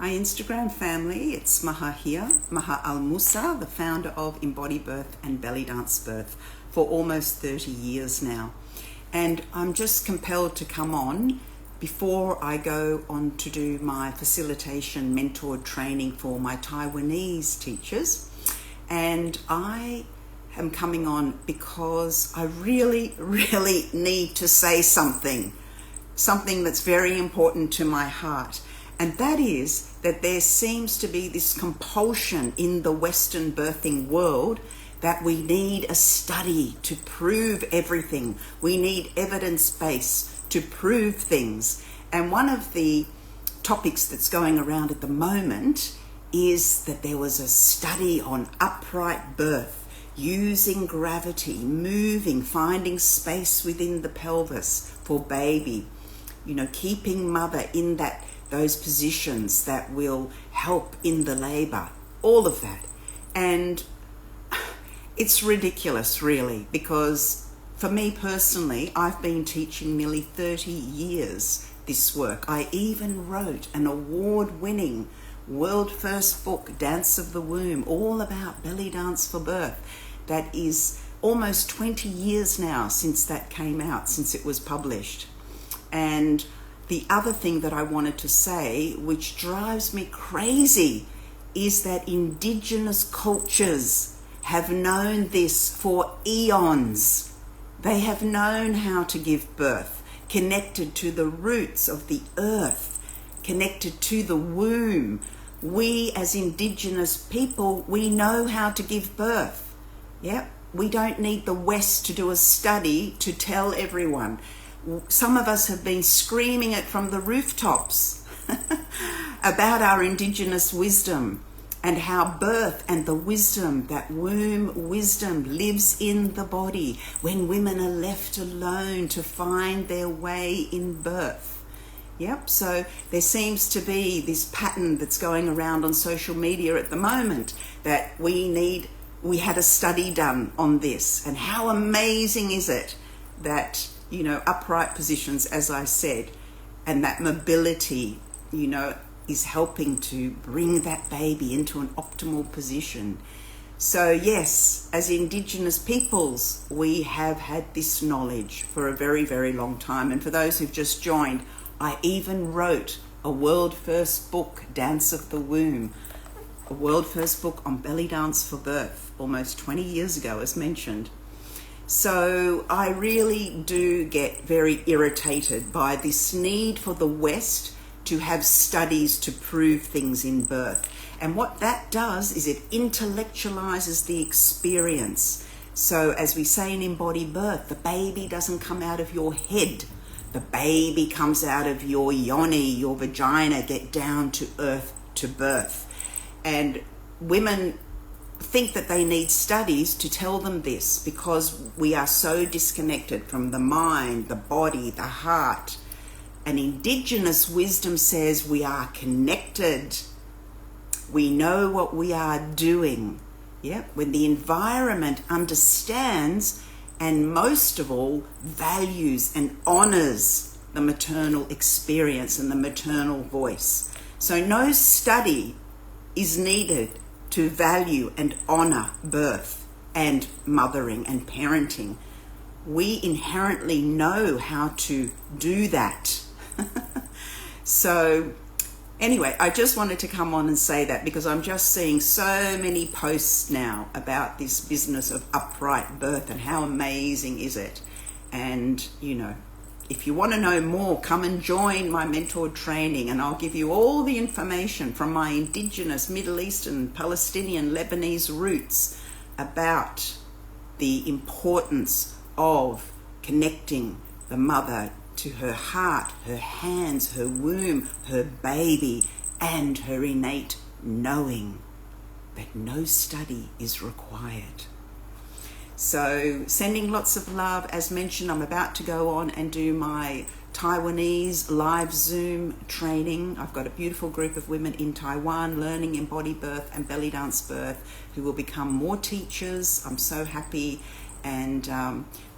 Hi Instagram family, it's Maha here, Maha Al Musa, the founder of EmbodyBirth and BellydanceBirth for almost 30 years now. And I'm just compelled to come on before I go on to do my facilitation mentored training for my Taiwanese teachers. And I am coming on because I really need to say something that's very important to my heart. And that is that there seems to be this compulsion in the Western birthing world that we need a study to prove everything. We need evidence base to prove things. And one of the topics that's going around at the moment is that there was a study on upright birth, using gravity, moving, finding space within the pelvis for baby, keeping mother in those positions that will help in the labor, all of that. And it's ridiculous, really, because for me personally, I've been teaching nearly 30 years this work. I even wrote an award-winning world first book, Dance of the Womb, all about belly dance for birth. That is almost 20 years now since that came out, since it was published. And the other thing that I wanted to say, which drives me crazy, is that Indigenous cultures have known this for eons. They have known how to give birth, connected to the roots of the earth, connected to the womb. We as Indigenous people, we know how to give birth. Yep, we don't need the West to do a study to tell everyone. Some of us have been screaming it from the rooftops about our Indigenous wisdom and how birth and the wisdom, that womb wisdom, lives in the body when women are left alone to find their way in birth. Yep, so there seems to be this pattern that's going around on social media at the moment that we had a study done on this. And how amazing is it that upright positions, as I said, and that mobility, is helping to bring that baby into an optimal position. So yes, as Indigenous peoples, we have had this knowledge for a very long time. And for those who've just joined, I even wrote a world first book, Dance of the Womb, a world first book on belly dance for birth, almost 20 years ago, as mentioned. So I really do get very irritated by this need for the West to have studies to prove things in birth. And what that does is it intellectualizes the experience. So as we say in EmbodyBirth, the baby doesn't come out of your head. The baby comes out of your yoni, your vagina, get down to earth to birth. And women think that they need studies to tell them this because we are so disconnected from the mind, the body, the heart. And Indigenous wisdom says we are connected. We know what we are doing. Yep. When the environment understands and most of all values and honors the maternal experience and the maternal voice. So no study is needed to value and honor birth and mothering and parenting. We inherently know how to do that. So anyway, I just wanted to come on and say that because I'm just seeing so many posts now about this business of upright birth and how amazing is it. And, if you want to know more, come and join my mentored training and I'll give you all the information from my Indigenous, Middle Eastern, Palestinian, Lebanese roots about the importance of connecting the mother to her heart, her hands, her womb, her baby, and her innate knowing that no study is required. So sending lots of love. As mentioned, I'm about to go on and do my Taiwanese live Zoom training. I've got a beautiful group of women in Taiwan learning EmbodyBirth and BellydanceBirth who will become more teachers. I'm so happy. And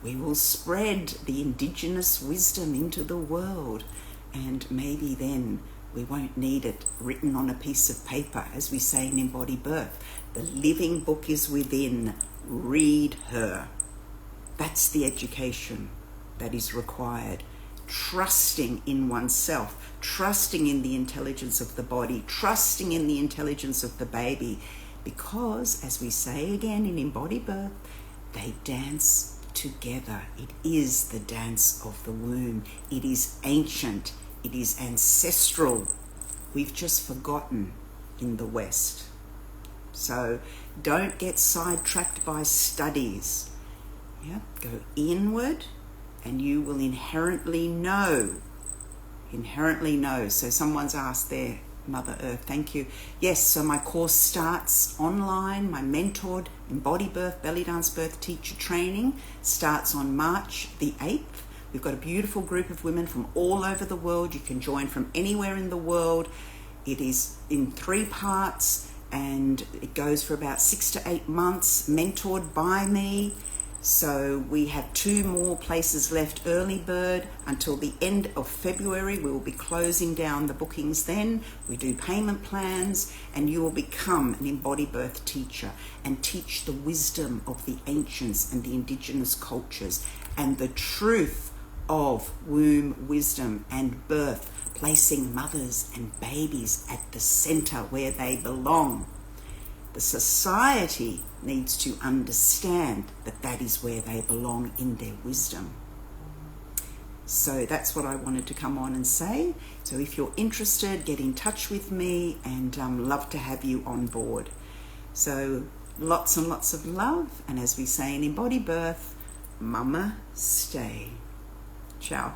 we will spread the Indigenous wisdom into the world. And maybe then We won't need it written on a piece of paper, as we say in EmbodyBirth. The living book is within. Read her. That's the education that is required. Trusting in oneself, trusting in the intelligence of the body, trusting in the intelligence of the baby. Because, as we say again in EmbodyBirth, they dance together. It is the dance of the womb. It is ancient. It is ancestral. We've just forgotten in the West. So don't get sidetracked by studies. Yeah? Go inward and you will inherently know. Inherently know. So someone's asked there, Mother Earth, thank you. Yes, so my course starts online. My mentored EmbodyBirth, BellydanceBirth teacher training starts on March the 8th. We've got a beautiful group of women from all over the world. You can join from anywhere in the world. It is in 3 parts and it goes for about 6 to 8 months, mentored by me. So we have 2 more places left, early bird, until the end of February. We will be closing down the bookings then. We do payment plans and you will become an EmbodyBirth teacher and teach the wisdom of the ancients and the indigenous cultures and the truth of womb wisdom and birth, placing mothers and babies at the center where they belong. The society needs to understand that that is where they belong in their wisdom. So that's what I wanted to come on and say. So if you're interested, get in touch with me and love to have you on board. So lots and lots of love. And as we say in EmbodyBirth, Mama stay. Ciao.